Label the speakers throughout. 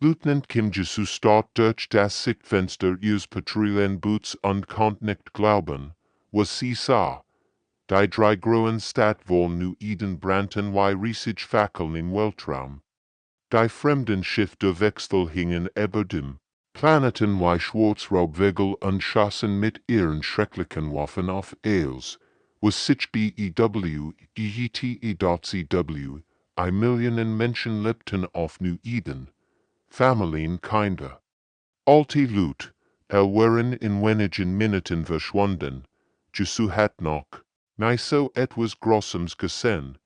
Speaker 1: Lieutenant Kim Jesu start durch das Sichtfenster ihres Patrouillenboots und konnte nicht glauben, was sie sah. Die drei großen Stadtwohn nu Eden brannten wie riesige Fackeln im Weltraum. Die fremden Schiffe Wechsel hingen über dem Planeten wie Schwarzraubvögel und schossen mit ihren schrecklichen Waffen auf Els, was sich BEW, GETE.CW, Millionen Menschen lebten auf New Eden. Familien kinder. Alte Lut, waren in wenigen Minuten verschwunden. Jesu hat noch nie so etwas Grossems gesehen.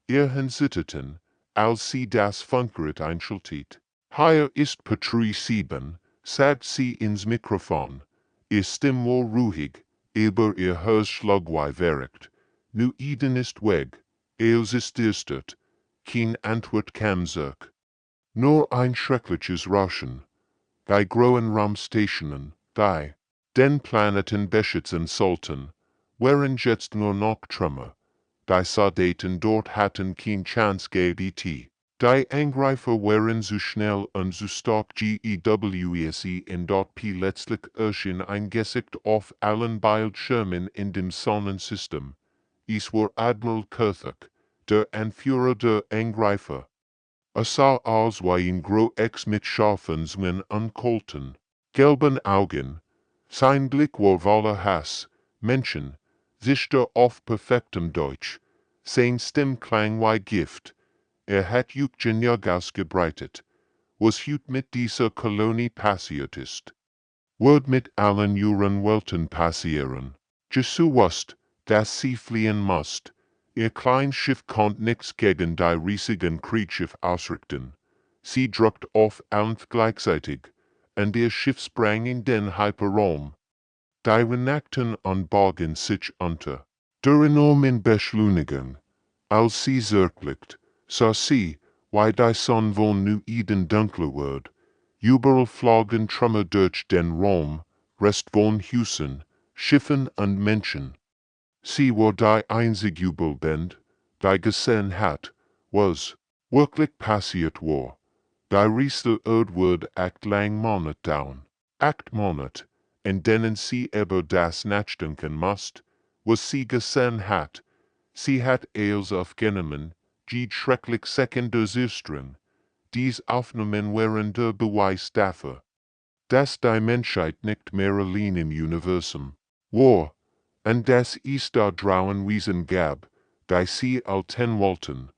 Speaker 1: Ihren Sitteten, als sie das Funkgerät einschaltet. Hier ist Patrouille 7, sagt sie ins Mikrofon. Ihr Stimme war ruhig, aber ihr Herzschlag war verrückt. Nu Eden ist weg, alles ist düstert. Kein Antwort kam zurück. Nur ein schreckliches Rauschen. Die großen Raumstationen, die den Planeten beschützen sollten, waren jetzt nur noch Trümmer. Die Soldaten dort hatten kein Chance gegen die Angreifer waren so schnell und so stark gewesen in dort letztlich erschien ein Gesicht auf allen Bildschirmen in dem Sonnensystem. Es war Admiral Kurthuk, der Anführer der Angreifer. Sah aus wie ein Groß mit scharfen Zungen und kalten, gelben Augen. Sein Blick war voller Hass, Menschen, sicher auf perfektem Deutsch. Sein Stimme klang wie Gift. Hat Geniag ausgebreitet. Was hut mit dieser Kolonie passiert ist. Wird mit allen Juren Welten passieren. Jesu wusst, dass sie fliehen musst. Ihr kleines Schiff konnte nichts gegen die riesigen Kriegsschiffe ausrichten. Sie drückt auf alles gleichzeitig, und ihr Schiff sprang in den Hyperraum. Die Renakten und bogen sich unter der enormen Beschleunigung. Als sie zurückblickte, sah sie, wie die Sonne von New Eden dunkler wird. Überall flogen Trümmer durch den Raum, Rest von Husen, Schiffen und Menschen. Sie war die einzige Jubelband, die gesehen hat, was wirklich passiert war. Die rieste Erde wird 8 lang Monat dauern. 8 Monat, in denen sie über das nachdenken musst, was sie gesehen hat. Sie hat alles aufgenommen, die schrecklich Sekunden Zistren. Dies Aufnahmen waren der Beweis dafür, dass die Menschheit nicht mehr allein im Universum war, und dass es da draußen Wesen gab, die sie alten wollten.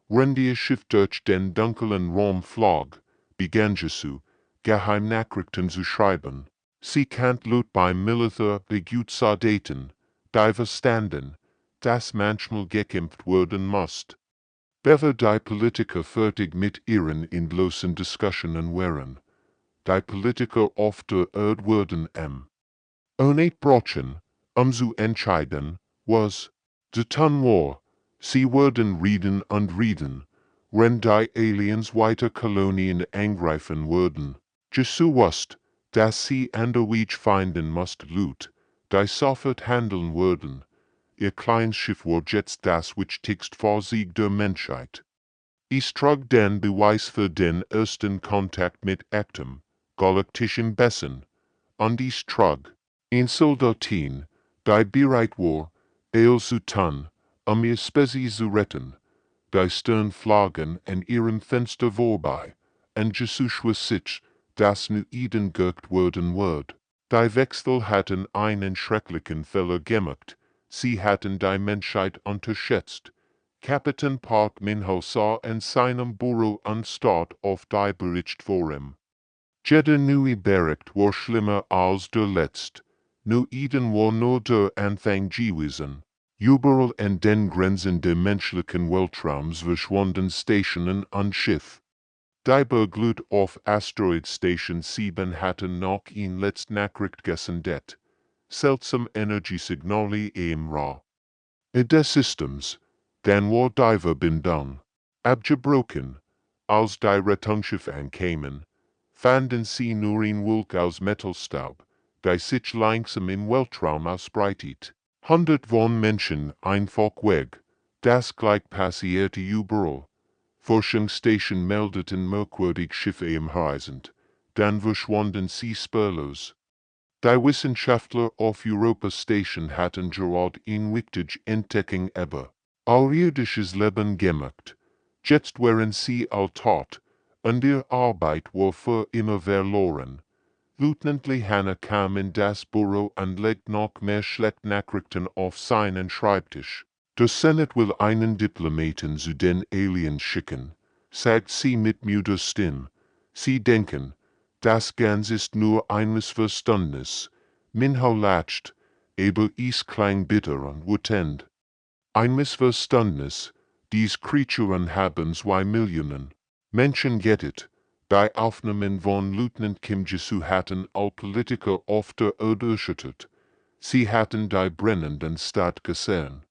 Speaker 1: Wenn das Schiff durch den dunklen Raum flog, begann Jesu, Geheimnachrichten zu schreiben. Sie kannte Lut beim Militär Soldaten, die verstanden, dass manchmal gekämpft werden musste. Bevor die Politiker fertig mit ihren endlosen Diskussionen waren. Die Politiker auf der Erde wurden ohne Brotchen, zu entscheiden, was getan war. Sie würden reden und reden, wenn die Aliens weiter Kolonien angreifen würden. Jesu wusste, dass sie anderweitig finden musste Lut, die sofort handeln würden. Ihr kleines Schiff war jetzt das wichtigste Fahrzeug der Menschheit. Es trug den Beweis für den ersten Kontakt mit echtem, galaktischen Wesen, und es trug ein Soldatin, die bereit war, alles zu tun, ihr Spezies zu retten. Die Stern flogen an ihrem Fenster vorbei, und Jesus schwor sich, dass New Eden gerettet werden wird. Die Wechsel hatten einen schrecklichen Fehler gemacht. Sie hatten die Menschheit unterschätzt. Kapitän Park Minho sah in seinem Büro anstatt auf die Bericht vor ihm. Jeder neue Bericht war schlimmer als der letzte. New Eden war nur der Anfang gewesen. Überall in den Grenzen der menschlichen Weltraums verschwanden Stationen und Schiff. Die Berglut auf Asteroid Station 7 hatten noch ein Nachricht gesendet. Seltsam Energiesignale im Ra. Des Systems, dann war die Verbindung abgebrochen. Als die Rettungsschiffe ankamen, fanden sie nur ein Wolk aus Metallstaub, die sich langsam im Weltraum ausbreitet. 100 von Menschen einfach weg. Das gleich passierte überall. Forschungsstation meldeten merkwürdig Schiffe im Horizont, dann verschwanden sie spurlos. Die Wissenschaftler auf Europa Station hatten gerade ein wichtig Entdeckung über außerirdisches Leben gemacht. Jetzt waren sie all tot, und ihre Arbeit war für immer verloren. Lieutenant Hanna kam in das Büro und legte noch mehr schlechte Nachrichten auf seinen Schreibtisch. Der Senat will einen Diplomaten zu den Aliens schicken, sagt sie mit müder Stimme. Sie denken, das Ganze ist nur ein Missverständnis. Minho lacht, aber es klang bitter und wütend. Ein Missverständnis, dies Kreaturen haben 2 Millionen Menschen gettet. Die Aufnahmen von Lieutenant Kim Jisoo hatten all Politiker auf der Erde erschüttert. Sie hatten die brennenden Stadt gesehen.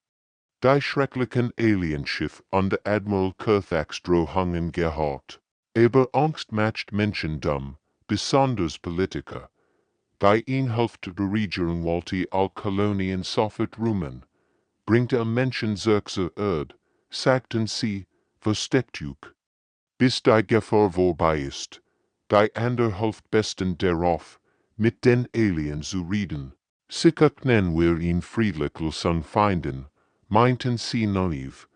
Speaker 1: Die schrecklichen Alienschiff an der Admiral Kurthax drohungen gehört. Aber Angst macht Menschen dumm, besonders Politiker. Die Inhälfte der Regierung wollte all Kolonien sofort räumen. Bringt Menschen zur Erde, sagten sie, versteckt euch. Bis die Gefahr vorbei ist. Die andere Hälfte besten darauf, mit den Aliens zu reden. Sicher können wir ihn friedlich lösen finden, meinten sie naiv.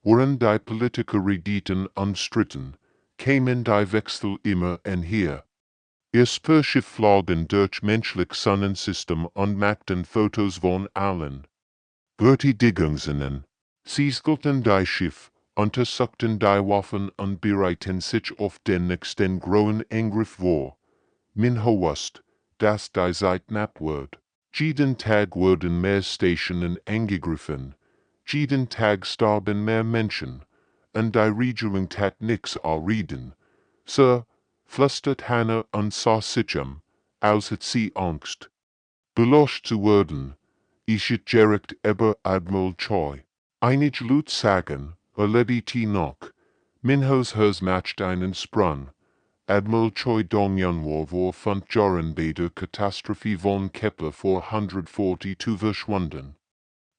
Speaker 1: Während die Politiker redeten und stritten, kämen die Wechsel immer her. Ihr Spurschiff flogen durch menschlich Sonnensystem und machten Fotos von allen Betätigungen. Sie schlten die Schiff, untersuchten die Waffen und bereiten sich auf den nächsten großen Angriff vor. Minho wusste, dass die Zeit knapp wird. Jeden Tag wurden mehr Stationen angegriffen. Jeden Tag starben mehr Menschen. Und die Regierung tat nichts reden. So flüstert Hannah und sah sich als hat sie Angst. Beloscht zu werden. Ich direkt über Admiral Choi. Einige Leute sagen, erledigt noch. Minhos Haus macht einen Sprung. Admiral Choi Dong-Yun war 5 Jahren bei der Katastrophe von Kepler 442 verschwunden.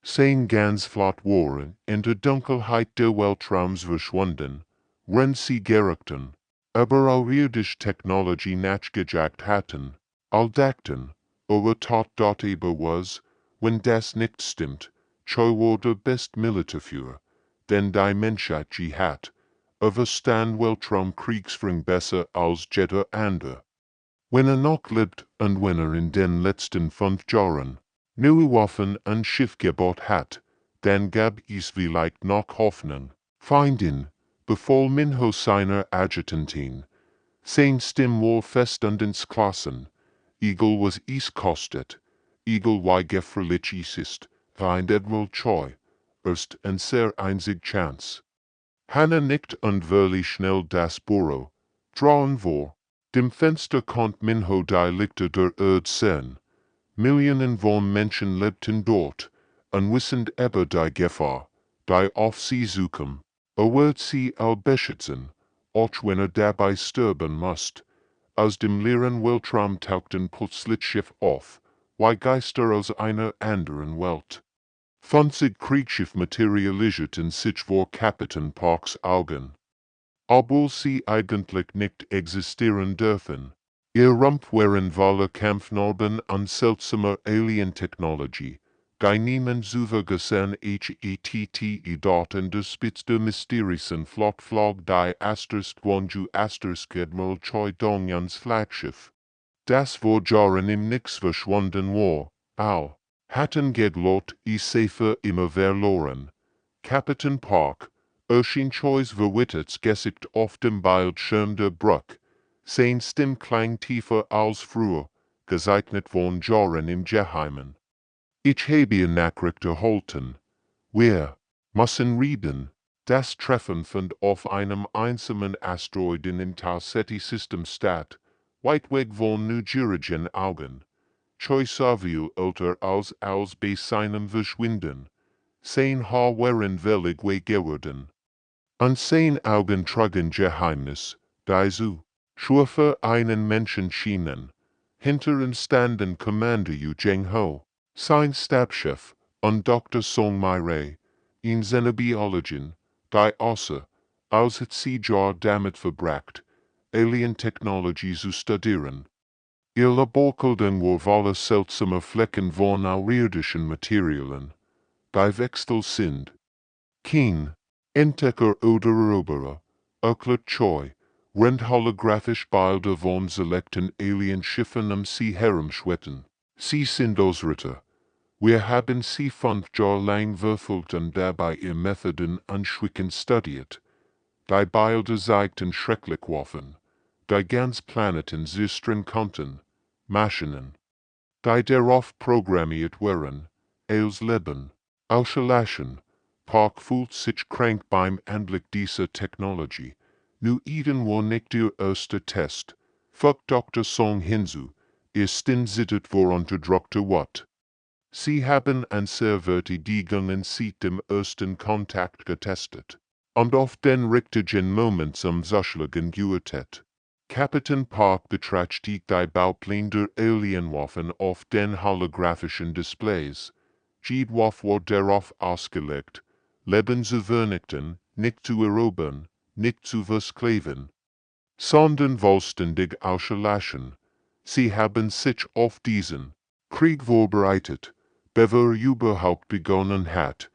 Speaker 1: Sein ganz Flot waren in der Dunkelheit der Weltraums verschwunden, wenn sie gerechten, aber außerirdische Technologie nachgejagt hatten, all dachten, tot dort aber was, wenn das nicht stimmt, Choi war der best Militärführer, den die Menschheit je hat, verstand Weltraumkriegsführung besser als jeder andere. Wenn noch lebt und wenn in den letzten 5 Jahren neue Waffen und Schiffgebot hat, dann gab es vielleicht noch Hoffnung. Finden, befahl Minho seiner Adjutantin. Sein Stimm war fest und ins Klassen. Egal was es kostet, egal wie gefährlich es ist, find Admiral Choi, erst und sehr einzig Chance. Hannah nickt und verließ schnell das Büro. Draußen vor dem Fenster konnte Minho die Lichter der Erde sehen. Millionen von Menschen lebten dort, und wissend über die Gefahr, die auf sie zukommt, wird sie all beschützen, auch wenn dabei sterben muss. Aus dem leeren Weltraum tauchten plötzlich Schiffe auf, wie Geister aus einer anderen Welt. 20 Kriegsschiffe materialisierten sich vor Kapitän Parks Augen. Obwohl sie eigentlich nicht existieren dürfen. Ihr Rumpf waren voller Kampfnarben und seltsamer Alien-Technologie. Die niemand zuvor gesehen hätte dort an der Spitze der mysterischen Flot flog die Asterisk Gwonju Asterisk Admiral Choi Dong-Yuns Flaggschiff. Das vor Jahren im Nix verschwunden war. All hatten gedlot safer immer verloren. Kapitän Park erschien Chois verwitterts Gesicht auf dem Bildschirm der Brücke. Sein Stimm klang tiefer als früher, gezeichnet von Jahren im Geheimen. Ich habe Nachricht erhalten. Wir müssen reden. Das Treffen fand auf einem einsamen Asteroiden im Tau-Ceti-System statt, weit weg von neugierigen Augen. Choi sah viel älter als bei seinem Verschwinden. Sein Haar waren wellig geworden. An sein Augen trugen Geheimnis, die so schwer einen Menschen schienen. Hinter ihm standen Commander Yu Jeng-ho, sein Stabschef, und Dr. Song Mai-Rei, in seiner Biologin, die außer als het sie jar damit verbracht, alien technologie zu studieren. Ihr laborkelden wolle seltsame Flecken von außerirdischen Materialien, die Wechsel sind. Kein Entdecker oder Eroberer, erklärt Choi, rennt holographisch Bilder von selekten Alienschiffen sie herumschwetten. Sie sind Ausritter. Wir haben sie 5 Jahre lang verfolgt und dabei ihr Methoden anschauend studiert. Die Bilder zeigten schrecklich Waffen. Die ganz Planeten zerstört konnten. Maschinen, die darauf programmiert waren, als Leben, ausschlagen. Park fühlt sich krank beim Anblick dieser Technologie. Nu Eden war nicht der erste Test. Fuck Dr. Song hinzu, den zittert vor unterdrückter Watt. Sie haben an Servertigen seit dem ersten Kontakt getestet. Und auf den richtigen Moment zum Zuschlagen geütet. Kapitän Park betrachtigt die Baupläne der Alienwaffen auf den holographischen Displays. Die Waffe war darauf ausgelegt, Leben zu vernichten, nicht zu erobern, nicht zu versklaven, sondern vollständig auszuschlagen. Sie haben sich auf diesen Krieg vorbereitet, bevor überhaupt begonnen hat,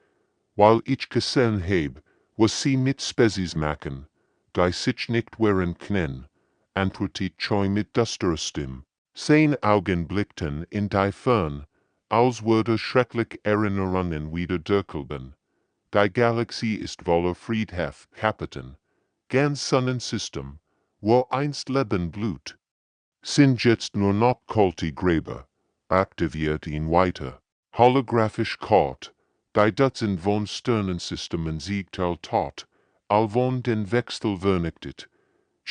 Speaker 1: weil ich gesehen habe, was sie mit Spezies machen, die sich nicht wehren können, antwortet Choi mit düsterer Stimme. Seine Augen blickten in die Ferne, als würde schrecklich Erinnerungen wieder durchkelben. Die Galaxie ist voller Friedhof, Kapitän. Ganz Sonnensystem, wo einst Leben blüht, sind jetzt nur noch kalte Gräber. Aktiviert ihn weiter. Holographisch Kort, die Dutzend von Sternensystemen siegt tot, all von den Wechsel vernichtet.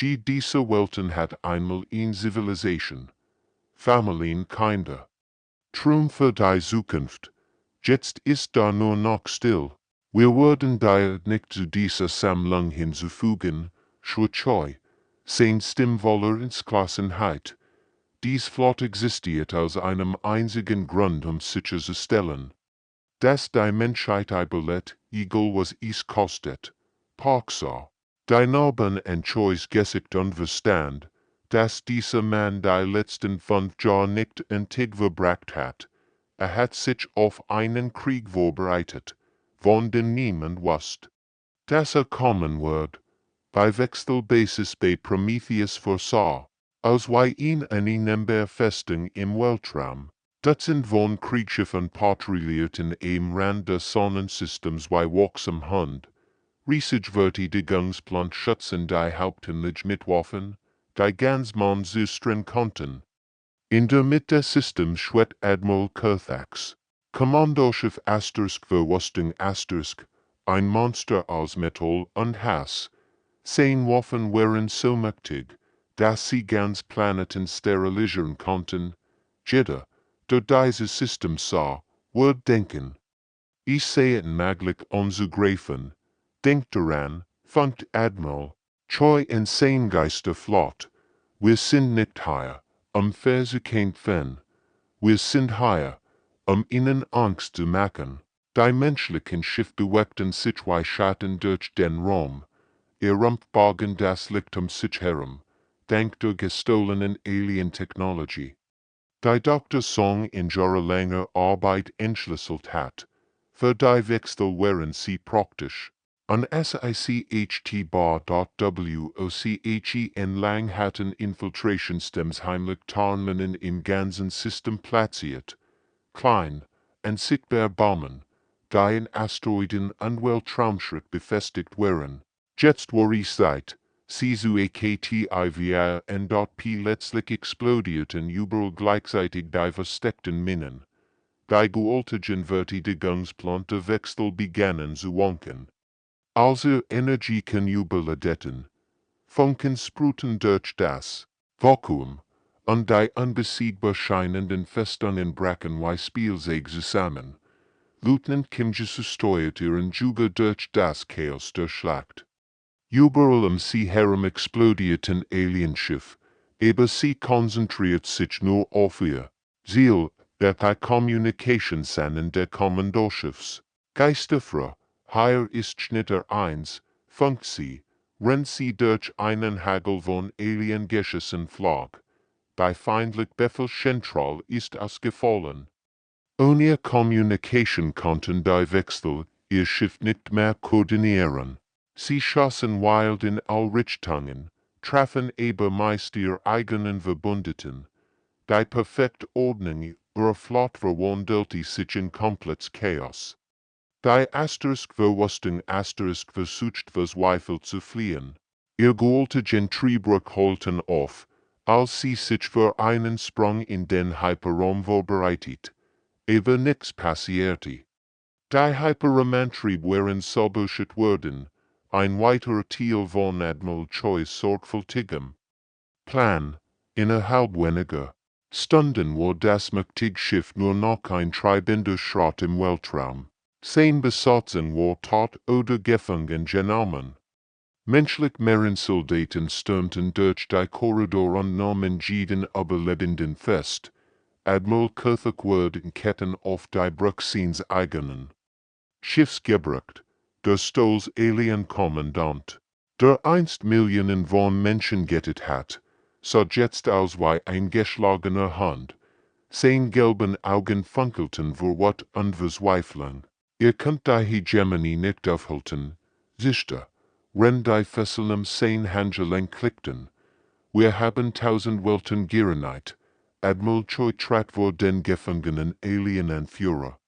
Speaker 1: Diese Welten hat einmal in Zivilisation. Familien Kinder. Traum für die Zukunft. Jetzt ist da nur noch still. Wir würden daher nicht zu dieser Sammlung hinzufügen, schritt Choi, sein Stimme voller Entschlossenheit. Dies Flott existiert aus einem einzigen Grund, sicherzustellen, dass die Menschheit überlebt, egal was es kostet. Park sah. Die Narben und Choi's Gesicht und Verstand, dass dieser Mann die letzten 5 Jahre nicht verbracht hat. Hat sich auf einen Krieg vorbereitet, von dem niemand wusste, dass kommen wird. Bei Wechselbasis bei Prometheus foresah, als wir ihn eine Festung im Weltraum. Dutzend von Kriegsschiffen patrouillierten am Rand des Sonnensystems wie wirksam Hund. Verteidigungsplan schützen die Haupteinlich mit Waffen, die ganz man zerstören konnten. In der Mitte des Systems schwett Admiral Kurthax, Kommandoschiff Verwüstung ein Monster aus Metall und Hass. Seine Waffen waren so mächtig, dass sie ganz Planeten sterilisieren konnten. Jeder, der dieses System sah, würde denken. Ich sehe es möglich anzugreifen. Denkt daran, funkt Admiral, Choi in sein Geister flott. Wir sind nicht hier, versuchen. Wir sind hier, ihnen Angst zu machen. Die menschlichen Schiff bewegten sich wie Schatten durch den Raum. Ihr Rumpfbogen das Licht sich herum, dank der gestohlenen Alien-Technologie. Die Dr. Song in jahrelanger Arbeit entschlüsselt hat. Für die Wechsel waren sie praktisch. An SICHT-Bar.WOCHE lang hatten Infiltrationstems heimlich Tarnungen im ganzen System platziert. Klein, unsichtbar Bomben, die in Asteroiden und Weltraumschritt befestigt waren. Jetzt war ich Zeit, sie zu HFY und letztlich explodierten überall gleichzeitig die versteckten Minen. Die gewaltigen Verteidigungsplan der Wechsel begannen zu wanken. Als Energien überladetten, Funken sprühten durch das Vakuum, und die unbesiegbar scheinenden Festungen brachen wie Spielzeug zusammen. Lieutenant Kim Jisoo steuerte ihren Juga durch das Chaos der Schlacht. Überall sie herum explodierten Alienschiff, aber sie konzentriert sich nur auf ihr Ziel, die Kommunikationssanden der Kommandoschiffs. Geisterfrau, hier ist Schnitter 1, funkt sie, Wenn sie durch einen Hagel von Alien geschossen flog, die feindlich Befehl Central ist ausgefallen. Ohne Communication konnten die Wechsel ihr Schiff nicht mehr koordinieren. Sie schossen wild in all Richtungen, trafen aber meist ihr eigenen Verbündeten. Die perfekte Ordnung ihrer Flotte verwandelte sich in komplettes Chaos. Die Verwüstung versucht verzweifelt zu fliehen. Ihr Golte Gentriebruch holten auf, als sie sich für einen Sprung in den Hyperraum vorbereitet. Aber nichts passierte. Die Hyperraumantrieb waren sabotiert worden, ein weiterer Teil von Admiral Choi's sorgfältigem Plan, innerhalb weniger Stunden war das mächtige Schiff nur noch ein treibender Schrott im Weltraum. Sein Besatzung war tot oder gefangen genommen. Menschlich Marinesoldaten stürmten durch die Korridor und nahmen jeden Überlebenden fest. Admiral Kirthuk wurde in Ketten auf die Bruchsins eigenen Schiffs gebracht, der Stolz Alien-Kommandant, der einst Millionen von Menschen gerettet hat, sah jetzt aus wie ein geschlagener Hund. Seine gelben Augen funkelten vor Wut und Verzweiflung. Ihr könnt die Hegemonie nicht aufhalten, sicher, wenn die Fesseln sein Handgelenk klickten. Wir haben 1000 Welten gereinigt. Admiral Choi trat vor den gefangenen Alien-Anführer.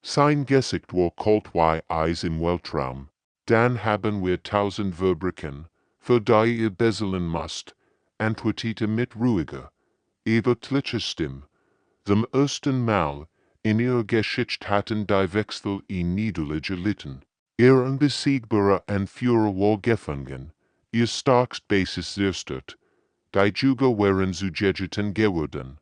Speaker 1: Sein Gesicht war kalt wie Eis im Weltraum. Dann haben wir 1000 Verbrechen, für die ihr beseln müsst, antwortete mit ruhiger, übertlicher Stimme. Zum ersten Mal in ihrer Geschichte hatten die Wechsel in Niederlage litten. Ihr unbesiegbarer Anführer war gefangen, ihr starkst Basis zerstört. Die Juga waren zu Jejutan geworden.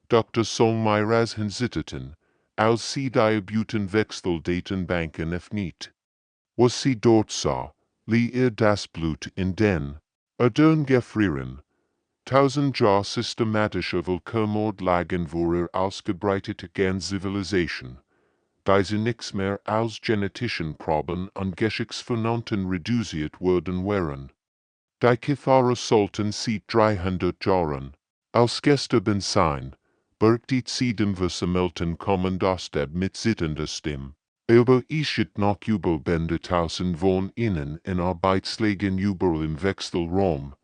Speaker 1: Dr. Solmeiras hinsitteten, als sie die Butenwechseldatenbanken öffnet. Was sie dort sah, lieh ihr das Blut in den Adern gefrieren. 1000 Jahre systematischer Völkermord lagen vor ihr ausgebreitete Zivilisation, die sie nichts mehr als genetischen Proben und Geschichtsvernunften reduziert worden waren. Die Kithara sollten sie 300 Jahren als gestern sein, bergtit sie dem versammelten Kommandostab mit sittender Stimme. Aber ischet noch Überbände 1000 von ihnen in Arbeitslägen überall im Wechselraum.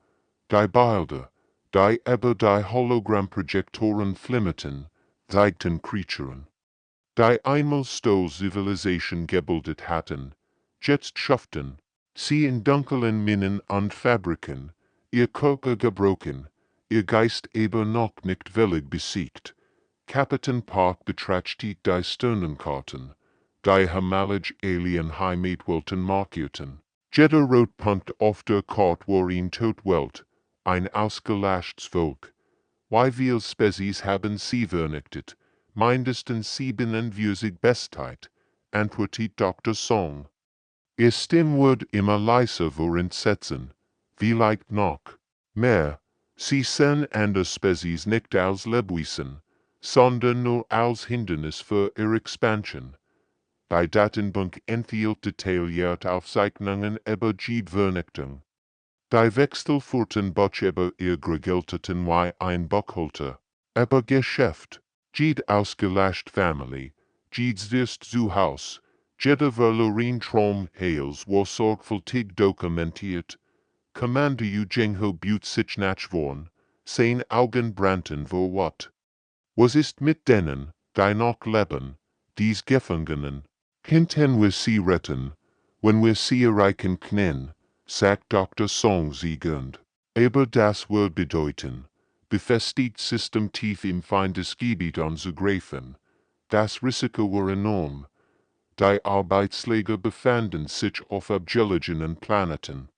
Speaker 1: Die Bilder, die über die Hologrammprojektoren flimmerten, zeigten Creaturen, die einmal Stoll-Zivilisation gebildet hatten, jetzt schafften sie in dunklen Minen und Fabriken, ihr Körper gebrochen, ihr Geist aber noch nicht völlig besiegt. Kapitän Park betrachtete die Sternenkarten, die Himalaj Alien Heimatwelten markierten. Jeder Rotpunkt auf der Karte war in Todwelt, ein ausgelöschtes Volk. Wie viele Spezies haben sie vernichtet? Mindestens 47 Bestheit, antwortet Dr. Song. Ihr Stimme wird immer leiser vor Entsetzen. Vielleicht noch mehr. Sie sehen andere Spezies nicht als Lebewesen, sondern nur als Hindernis für ihre Expansion. Die Datenbank enthielt detaillierte Aufzeichnungen über die Vernichtung. Die Wechsel führten Butch über ihr gegelteten wie ein Buchhalter. Aber Geschäft, jede ausgelöschte Familie, jedes erst zu Haus, jeder verloren Traum Hales war sorgfältig dokumentiert. Commander Eugenio Butte sich nachworn, sein Augen brannten vor Wut. Was ist mit denen, die noch leben, dies Gefangenen? Könnten wir sie retten, wenn wir sie erreichen können, sagt Dr. Song siegend. Aber das wird bedeuten, befestigt System tief im Feindesgebiet anzugreifen. Das Risiko war enorm. Die Arbeitsläger befanden sich auf abgelegenen Planeten.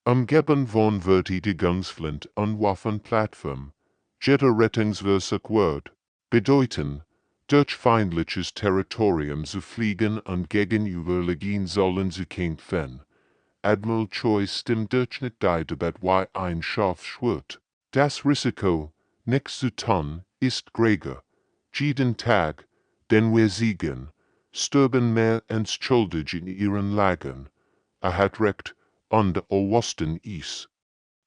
Speaker 1: Umgeben von Verteidigungsflint und Waffenplattform. Jeder Rettungsversuch wird bedeuten, durch feindliches Territorium zu fliegen und gegenüberliegen sollen zu kämpfen. Admiral Choi's Stimme Durchschnitt die Debatte wie ein Schafschwert. Das Risiko, nichts zu tun, ist geringer. Jeden Tag, den wir siegen, sterben mehr Entschuldig in ihren Lagern. Hat recht, und Osten is.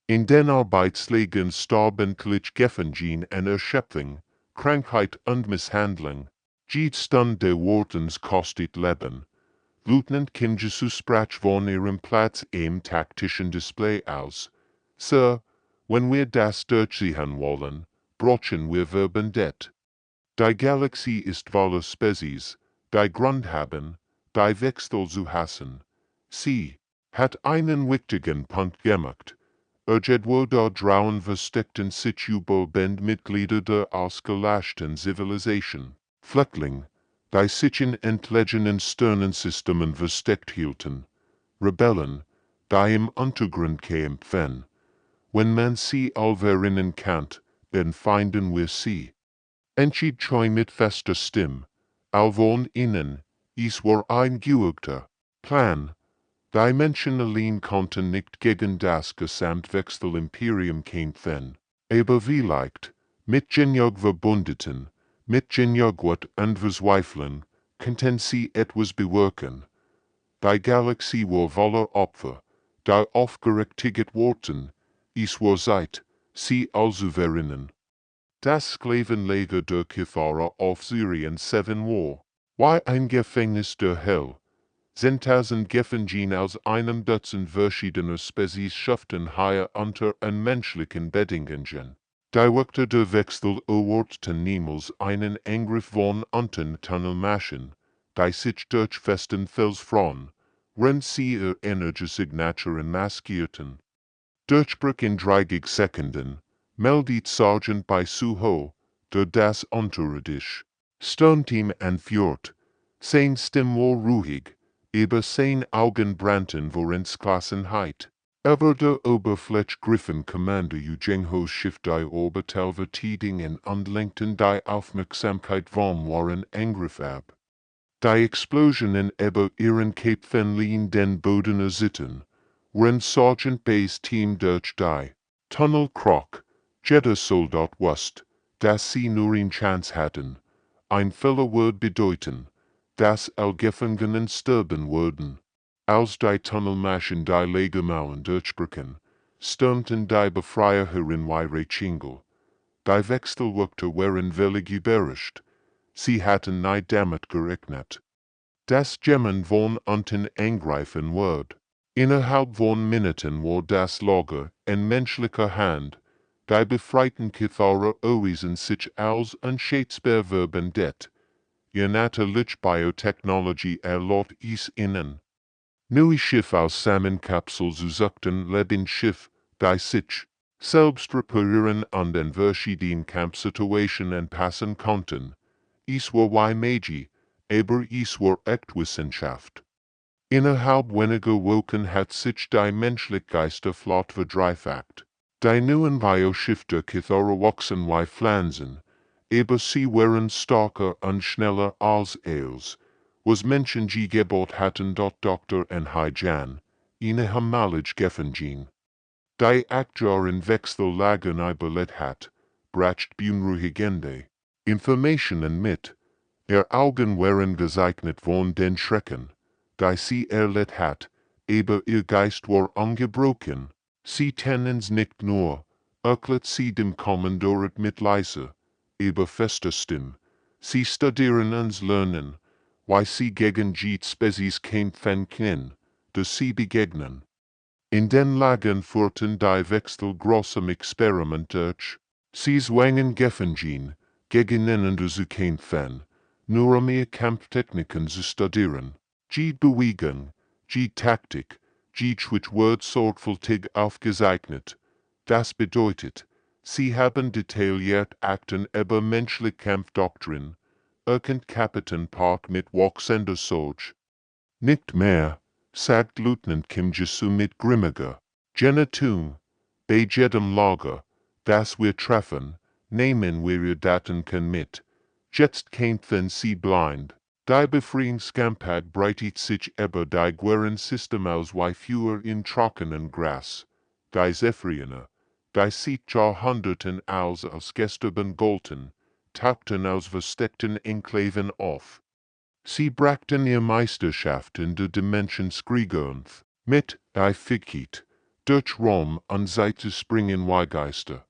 Speaker 1: In den Arbeitslegen starben Gefangene en Erschöpfung, Krankheit und Misshandlung. Jedes Stund der Wardens kostet Leben. Lieutenant Kim Jesu sprach von ihrem Platz im taktischen Display aus. Sir, wenn wir das durchziehen wollen, brauchen wir Verben det. Die Galaxie ist voller Spezies, die Grund haben, die Wechsel zu hassen. Sie hat einen wichtigen Punkt gemacht. Jedwar der draußen versteckten sich über Bandmitglieder der ausgelöschten Zivilisation, Flüchtling, die sich in entlegenen Sternensystemen versteckt hielten, Rebellen, die im Untergrund kämpfen. Wenn man sie allverinnen kennt, dann finden wir sie. Entschied treu mit fester Stimme, von ihnen, es war ein geübter Plan. Die Menschen allein konnten nicht gegen das Gesamtwechselimperium kämpfen, aber vielleicht, mit genug Verbündeten, mit genug und Verzweiflung, könnten sie etwas bewirken. Die Galaxie war voller Opfer, die aufgerichtet wurden, es war Zeit, sie auszuverrinnen. Das Sklavenlager der Cathara auf Syrien 7 war ein Gefängnis der Hölle. 10.000 Gefangene aus einem Dutzend verschiedener Spezies schafften hier unter unmenschlichen Bedingungen. Die Wächter der Wechsel erwarteten niemals einen Angriff von unten Tunnelmaschen, die sich durch festen Felsfrauen, wenn sie ihr Energiesignaturen maskierten. Durchbruch in 30 Sekunden, meldet Sergeant bei Suho, der das Unterirdisch Sternteam anführt. Sein Stimme war ruhig, aber sein Augen brannten vor Entschlossenheit. Aber der Oberflächgriffen-Commander Eugenhos Schiff die Orbital verteidigen und lenkten die Aufmerksamkeit vom wahren Angriff ab. Die Explosionen über ihren Köpfen ließen den Boden erzittern, wenn Sergeant Bay's Team durch die Tunnel kroch. Jeder Soldat wusste, dass sie nur eine Chance hatten. Ein Fehler würde bedeuten, dass alle Gefangenen sterben würden. Als die Tunnelmaschen die Lagermauern durchbrochen, stürmten die Befreier herein wie Rechingel. Die Wechselwächter waren völlig überrascht. Sie hatten nicht damit gerechnet, dass jemand von unten angreifen würde. Innerhalb von Minuten war das Lager in menschlicher Hand. Die befreiten Cathara erwiesen sich als unschätzbar verwendet. Ihr natürlich Biotechnologie erlaubt es ihnen, neue Schiff aus Samenkapsel zu suchten Lebensschiff, die sich selbst reparieren und in verschiedenen Kampfsituationen anpassen konnten. Es war wie Magie, aber es war echt Wissenschaft. Innerhalb weniger Wochen hat sich die Menschlichkeitsflotte verdreifacht. Die neuen Bioschiffe der Cathara wuchsen wie Pflanzen, aber sie waren stärker und schneller als els, was Menschen je Gebot hatten dort Dr. und Hygiene, ihnen hammalig Gefangene. Die Akteuren Wechsel lagen überlebt hat, bracht beunruhigende Informationen mit. Ihr Augen waren gezeichnet von den Schrecken, die sie erlebt hat, aber ihr Geist war ungebrochen. Sie tennen's nicht nur, erklärt sie dem Kommandeur mit leiser, aber fester Stimme. Sie studieren und lernen, wie sie gegen die Spezies kämpfen können, dass sie begegnen. In den Lagern führten die Wechsel großem Experiment durch. Sie zwangen Gefangene, gegeneinander zu kämpfen, nur um ihre Kampftechniken zu studieren. Die Bewegung, die Taktik, die wird sorgfältig aufgezeichnet. Das bedeutet, sie haben detailliert Akten über menschliche Kampfdoktrin, erkennt Kapitän Park mit wachsender Sorge. Nicht mehr, sagt Lieutenant Kim Jesu mit grimmiger Genitum, bei jedem Lager, das wir treffen, nehmen wir ihr Daten mit. Jetzt kämpfen sie blind. Die Befreiungskampag breitet sich über die Guerensystem aus wie Führer in trockenen Gras. Die Zephyrianer, die seit Jahrhunderten als Ausgestoben golten, tauchten aus versteckten Enklaven auf. Sie brachten ihre Meisterschaft in der Dimensionskriege Mit die Fickheit, durch Rom an Seite springen Weihgeister,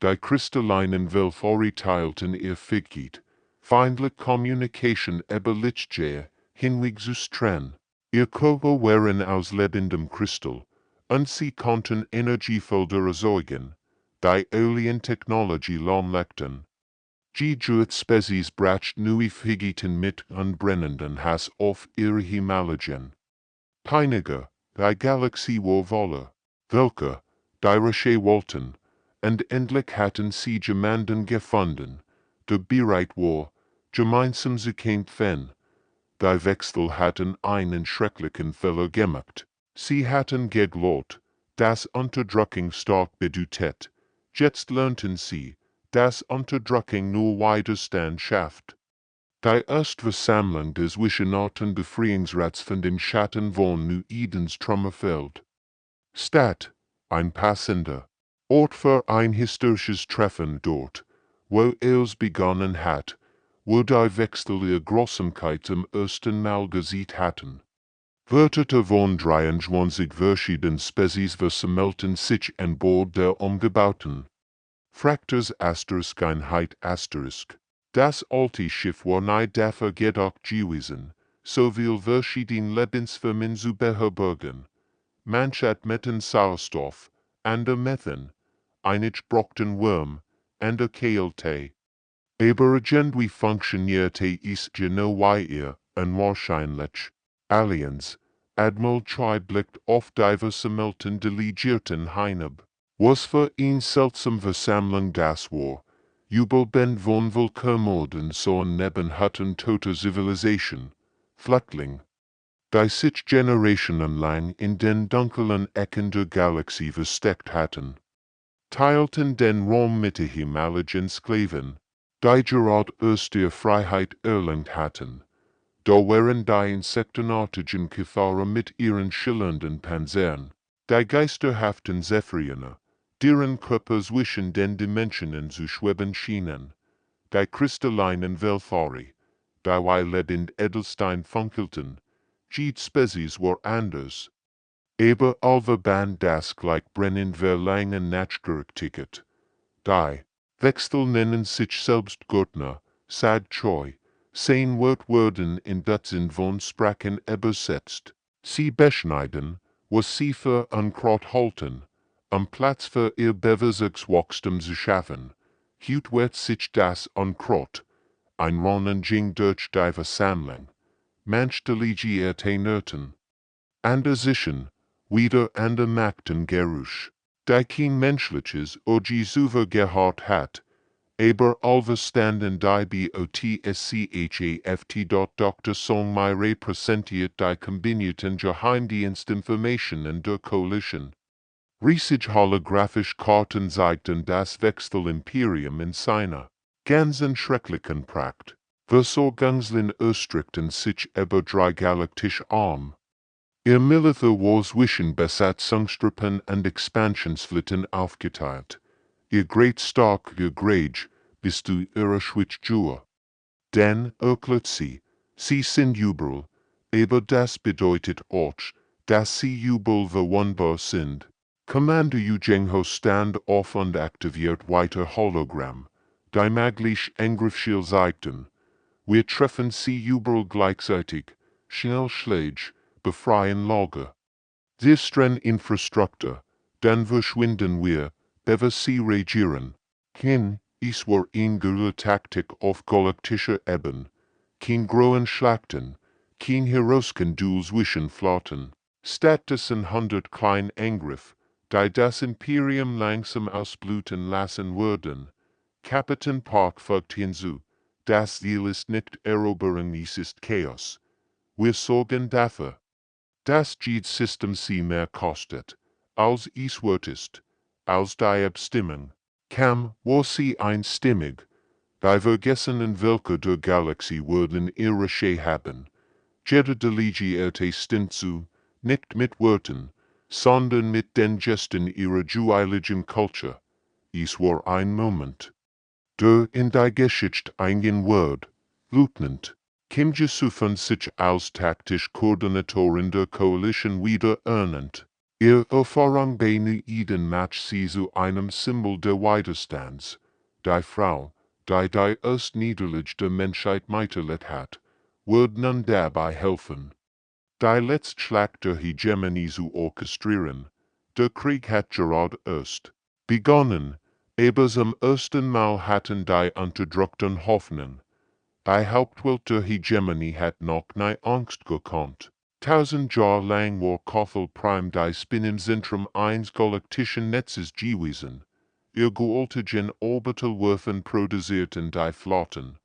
Speaker 1: die kristallinen Welfori teilten ihr Fickheit, feindlich Communication ebberlichje, hinweg zu Stern. Ihr Körper waren aus lebendem Kristall, und sie konnten Energiefelder erzeugen, die Alien-Technologie lahmlegten. Die Spezies bracht neue Fähigkeiten mit und brennenden Hass auf ihre Himalien. Peiniger, die Galaxie war wolle, welche, die Rache wollten, und endlich hatten sie jemanden gefunden, der bereit war, gemeinsam zu kämpfen. Die Wechsel hatten einen schrecklichen Fehler gemacht. Sie hatten geglaubt, dass Unterdrückung stark bedeutet. Jetzt lernten sie, dass Unterdrückung nur Widerstand schafft. Die Erstversammlung des Wissenarten Befreiungsrats von den Schatten von New Edens Trümmerfeld. Stadt, ein passender Ort für ein historisches Treffen dort, wo es begonnen hat, wo die Wechsel ihr Grausamkeit zum ersten Mal gesehen hatten. Wörter von 23 verschiedenen Spezies versammelten sich an Bord der Umgebauten. Fractors Asterisk Einheit Asterisk. Das alte Schiff war nicht dafür gedacht gewesen, so viel verschiedene Lebensformen zu beherbergen. Manche mitten Sauerstoff, andere Methan, einige brauchten Wurm, andere Kälte. Aber irgendwie funktionierte es genau wie ihr, unwahrscheinlich. Aliens, Admiral Chai blickt auf die versammelten Delegierten hinab. Was für eine seltsame Versammlung das war. Jubelband von Vulkanmorden so neben Hütten toter Zivilisation. Flüchtling. Die sich Generationen lang in den dunklen Ecken der Galaxie versteckt hatten. Teilten den Raum mit Himalischen Sklaven, die gerade erst die Freiheit erlangt hatten. Da waren die insektenartigen Käfer mit ihren schillernden Panzern, die geisterhaften Zephyrine, deren Körper zwischen den Dimensionen zu schweben schienen, die kristallinen Welfari, die wie lebend Edelstein funkelten. Die Spezies war anders. Aber allverband das gleich brennend verlangen nachgerückt. Die Wechsel nennen sich selbst Gurtner, sad Choi, sein Wörtwörden in Dutzend von Sprachen übersetzt. Sie beschneiden, was sie für Unkraut halten, Platz für ihr Bewegswachstum zu schaffen. Hut wird sich das Unkraut, ein Ronnen ging durch die Versammlung. Manch delegierte Nerten. Ander Sichen, wieder ander Makten Geruch, die kein menschliches oder Suver gehört hat, aber allverstanden die BOTSCHAFT. Dr. Song Mai repräsentiert die kombinierten Geheimdienstinformationen der Koalition. Riesig holographisch Karten zeigten das Wechselimperium in seiner ganzen schrecklichen Pracht. Versorgungslin erstreckten sich über 3 galaktische Arme. Ihr Militär war zwischen Besatzungstruppen und Expansionsflitten aufgeteilt. Ihr Great Stark, ihr Grage, bis zu ihrer Schwitzjur. Denn, erklärt sie sind überall, aber das bedeutet auch, dass sie überall verwundbar sind. Commander Eugenho stand auf und aktiviert weiter Hologramm, die maglich Angriffsziel zeigten. Wir treffen sie überall gleichzeitig, schnell schlägt, befreien Lager. Sie streng Infrastruktur, dann verschwinden wir, bevor sie regieren. Kein, es war eine Guerilla-Taktik auf galaktischer Ebene. Kein großen Schlachten, kein heroischen Duell zwischen Flotten. Stattdessen 100 kleinen Angriff, die das Imperium langsam ausbluten lassen würden. Kapitän Park fügt hinzu, das Ziel ist nicht Eroberung, es ist Chaos. Wir sorgen dafür, dass jedes System sie mehr kostet, als es wert ist, als die Abstimmung. War sie einstimmig, die vergessenen Völker der Galaxie würden ihre Schee haben. Jeder delegierte stimmt zu, nicht mit Worten, sondern mit den Gesten ihrer jeweiligen Kultur. Es war ein Moment, der in die Geschichte eingehen wird, Lieutenant Kimje von sich als taktisch Koordinatorin der Koalition wieder ernannt. Ihr Erfahrung bei Nuiden macht sie zu einem Symbol der Widerstands. Die Frau, die erst Niederlage der Menschheit miterlebt hat, wird nun dabei helfen. Die Letztschlag der Hegemonie zu orchestrieren. Der Krieg hat gerade erst begonnen, aber zum ersten Mal hatten die Unterdrückten Hoffnung. Die Hauptwelt der Hegemonie hat noch nie Angst gekannt. 1000 Jahre lang war Koffel Prime die Spin im Zentrum eines galaktischen Netzes gewesen. Ihr gewaltigen Orbitalwerfen produzierten die Flotten,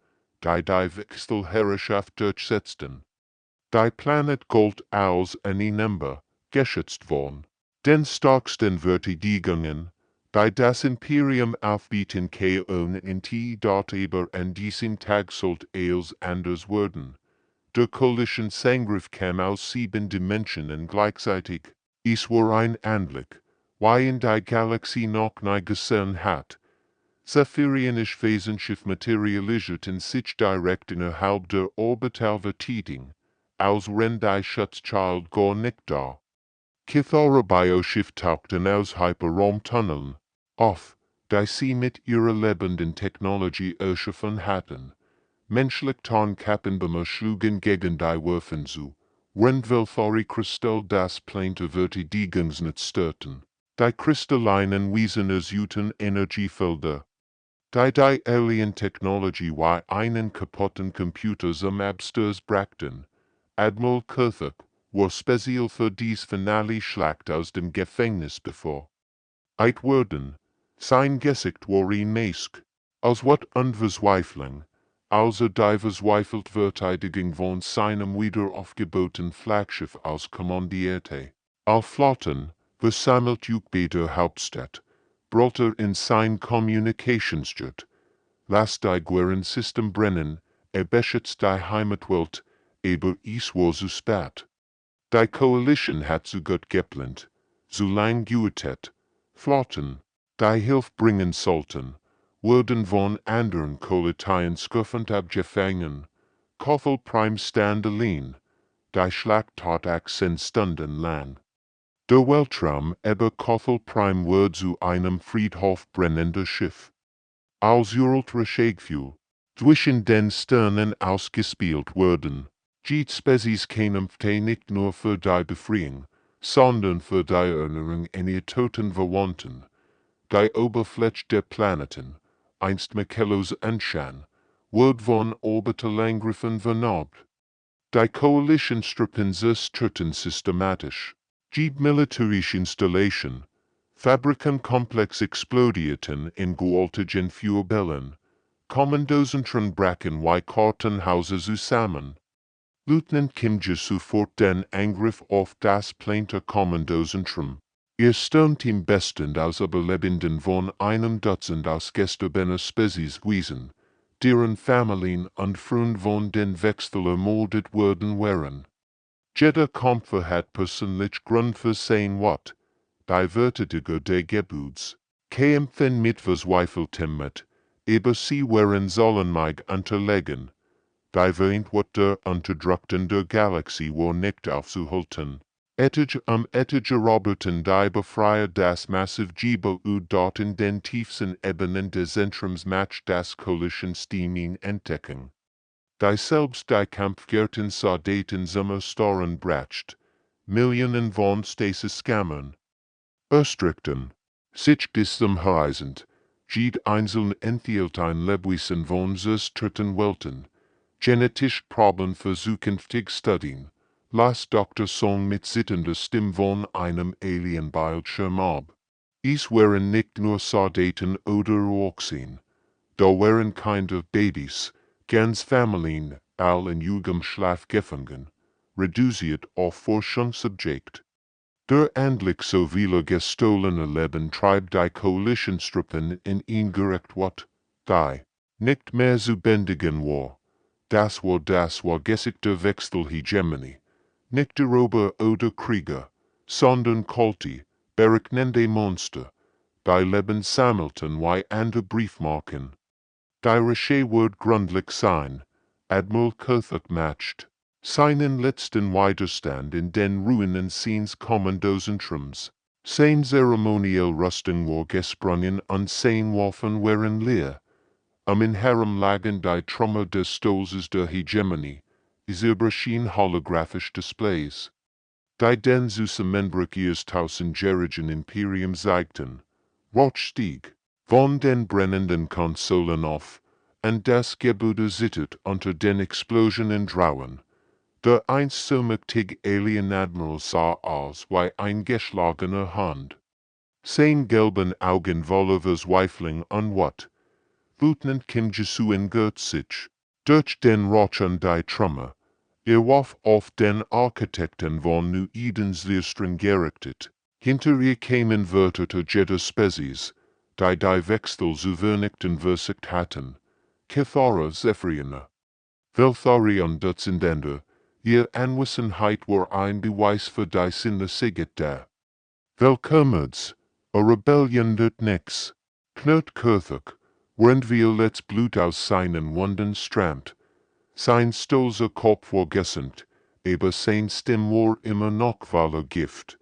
Speaker 1: die Wechselherrschaft durchsetzten. Die Planet Gold als Nember geschützt worden. Den stärksten Verteidigungen, die das Imperium aufbieten können in dort aber an diesem Tag sollt als anders werden. Der Koalition Sangriff kam aus 7 Dimensionen gleichzeitig. Es war ein Anblick, wie in die Galaxie noch nie gesehen hat. Zephirianisch Wesenschiff materialisierten sich direkt innerhalb der Orbitalvertieding, als wenn die Schutzschild gar nicht da. Kithara Bioschiff tauchten aus Hyperraumtunneln auf, die sie mit ihrer lebenden Technologie erschaffen hatten. Menschlich Tarnkappenbäume schlugen gegen die Werfen zu, welche Kristall das Plante Verteidigungsnetz störten. Die kristallinen Wesen ersuchten Energiefelder. Die Alien-Technologie wie einen kaputten Computer zum Absturz brachten. Admiral Kirthuk war speziell für dies Finale Schlacht aus dem Gefängnis bevor. Werden, sein Gesicht war ein Mask, als wat Unverzweiflung, als die verzweifelt Verteidigung von seinem wiederaufgebauten Flaggschiff auskommandierte. Auf Flotten, versammelt bei der Hauptstadt, brüllte in sein Kommunikationsjet. Las die Guerensystem brennen, beschützt die Heimatwelt, aber es war zu spät. Die Koalition hat zu Gott geplant, zu lang gewartet. Flotten, die Hilfe bringen sollten, wurden von anderen Koalitionen schuffend abgefangen. Koffel Prime stand allein. Die Schlacht tat 18 Stunden lang. Der Weltraum aber Koffel Prime wurde zu einem Friedhof brennender Schiff. Als Rache zwischen den Sternen ausgespielt wurden, geht Spezies kämpfte nicht nur für die Befreiung, sondern für die Erinnerung an ihr toten Verwandten. Die Oberfläche der Planeten, einst Michelos Anschein, wurde von Orbitalangriffen vernarbt. Die Koalitionstruppen zerstörten systematisch. Die militärische Installation, Fabrikenkomplex explodierten in gewaltigen Feuerbällen. Kommandozentren brachen wie Kartenhäuser zusammen. Lieutenant Kimje sofort den Angriff auf das plante Kommandozentrum. Ihr Sternteam bestehend aus Überlebenden von einem Dutzend ausgestorbene Spezies gewesen, deren Familien und Freunde von den Wechsel ermordet worden waren. Jeder Kämpfer hat persönlich Grund für sein Wort, die Verteidiger der Gebuts, kämpfen mit verzweifeltem Mut, aber sie waren sollen mich unterlegen. Die Vereinigten der Unterdrückten der Galaxie war nicht aufzuhalten. Etliche roberten die Befreier das massiv Gebel dort in den tiefsten Ebenen des Zentrums match das Koalitionsteam in entdecken. Die selbst die Kampfgerten Soldaten zum Storen bracht, Millionen von Stasis-Scammern. Erstrickten, sich bis zum Horizont, jede einzelne enthielt ein Lebewesen von zerstörten Welten. Genetisch Problem für zukünftig Studien. Las Dr. Song mit sittender Stimme von einem Alien-Bildschirm ab. Es waren nicht nur Soldaten oder Orksen. Da waren keine Babys, ganz Familien, all in Jugendschlaf gefangen, reduziert auf Forschungsobjekt. Der Anblick so vieler gestohlener Leben treibt die Koalitionstruppen in ingerecht wat, die nicht mehr zu bändigen war. Das war gesichter Wechselhegemonie. Nicht Rober oder Krieger, sondern kalte, berechnende Monster, die Leben sammelten wie andere Briefmarken. Die Rache wird gründlich sein, Admiral Kurthuk matched. Seinen letzten Widerstand in den Ruinen seines Kommandozentrums. Sein zeremoniell Rüstung war gesprungen und sein Waffen waren leer. In Harem lagen die Trümmer des Stolzes der Hegemonie, sie überschien holographisch Displays. Die den Zusammenbruch ihres tausendjährigen Imperium zeigten. Rauch stieg von den brennenden Konsolen auf, und das Gebäude zittert unter den Explosionen Drauen. Der einst so mächtige Alien-Admiral sah aus wie ein geschlagener Hund. Seine gelben Augen voller Zweifling und Wut. Lieutenant Kim Jesu gurt sich durch den Rauch und die Trümmer. Warf auf den Architekten von Nuidens Lehrstring gerichtet. Hinter ihr kämen Wörter der jeder Spezies, die Wechsel zu vernichten versicht hatten. Kethara Zephyriana. Weltharion Dutzendender, ihr Anwissenheit war ein Beweis für die Sinne Siget da. Welkommens, a Rebellion dort nix. Knut Kurthuk, während Violets Blut aus seinen Wunden strömt. Sein stolzer Kopf war gessend, aber sein Stimm war immer noch voller Gift.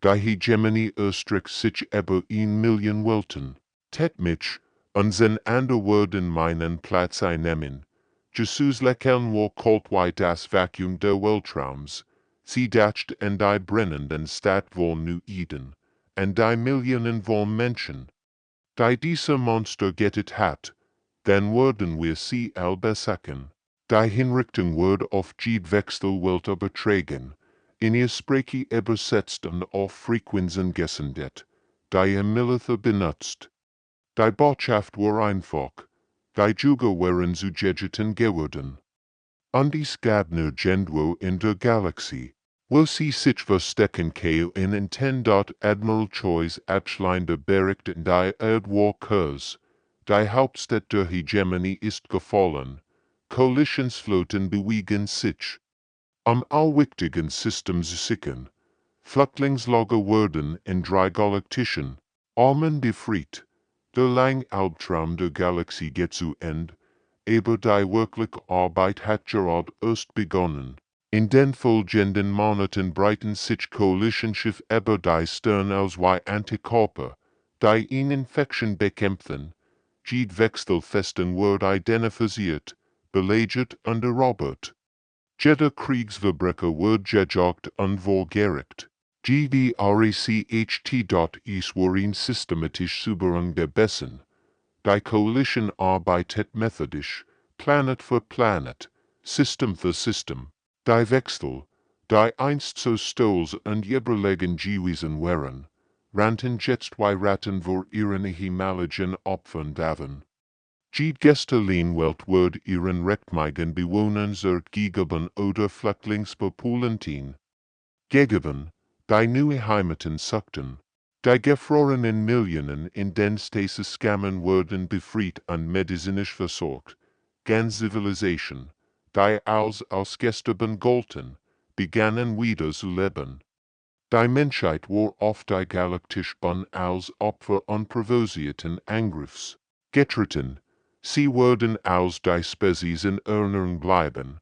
Speaker 1: Die Hegemonie erstreckt sich über 1 Million Welten. Tetmich, und sein Underworld meinen Platz einnehmen. Jesus Lächeln war kalt wie das Vakuum der Weltraums. Sie dacht in die brennenden Stadt von Nuiden, und die Millionen von Menschen. Die dieser Monster gettet hat, dann würden wir sie all besacken. Die Hinrichtung wird auf jede Wechselwelt übertragen, in ihr Sprache übersetzt und auf Frequenzen gesendet, die ihr Militär benutzt. Die Botschaft war einfach, die Juga waren zu Jegeten geworden. Und dies gab nur Gendwo in der Galaxie, wo sie sich verstecken in intendot Admiral Choi's abschließender Bericht in die Erdwar-Kurs. Die Hauptstadt der Hegemonie ist gefallen. Coalitionsflotten bewegen sich. Allwichtigen System zu sichern. Flüchtlingslager wurden in 3 Galaktischen Armen befreit. Der lange Albtraum der Galaxie geht zu Ende, aber die wirkliche Arbeit hat gerade erst begonnen. In den folgenden Monaten breiten sich Coalitionsschiff über die Sternen aus wie Antikörper, die in Infektion bekämpfen. Jede Wechselfesten wird identifiziert, belagert und erobert. Jeder Kriegsverbrecher wird gejagt und vorgerichtet. GDRECHT. Waren systematisch Zuberung der Bessen. Die Coalition arbeitet methodisch, Planet für Planet, System für System. Die Wechsel, die einst so stolz und überlegen gewesen waren, rannten jetzt wie Ratten vor ihren himalischen Opfern davon. Jede Gesterlinwelt wird ihren rechtmäßigen Bewohnern gegeben oder Flüchtlingspopulatin gegeben, die neue Heimaten suchten. Die gefrorenen Millionen in den Stasis-Skammen wurden befreit und medizinisch versorgt. Ganz Zivilisation, die als ausgesterben galten, begannen wieder zu leben. Die Menschheit war auf die Galaktische als Opfer unprovozierten Angriffs getreten. Sie wurden als die Spezies in Erinnerung bleiben,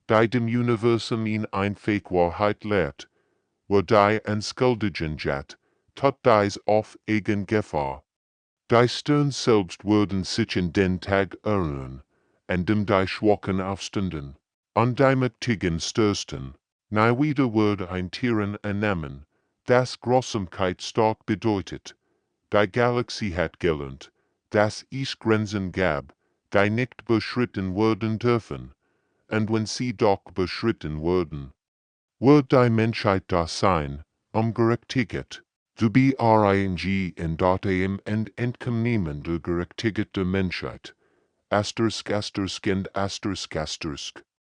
Speaker 1: die dem Universum in einfähig Wahrheit lehrt, wo die Entschuldigen jat, tot dies auf eigen Gefahr. Die Stern selbst würden sich in den Tag erinnern, an dem die Schwachen aufstanden, und die Mächtigen stürsten. Nie wieder würde ein Tieren annehmen, das Grausamkeit stark bedeutet. Die Galaxie hat gelernt, dass es Grenzen gab, die nicht beschritten werden dürfen, und wenn sie doch beschritten wurden, wird die Menschheit da sein, gerechtigt. Du bring in datem und entkommen der gerechtigte Menschheit. Asterisk and asterisk asterisk.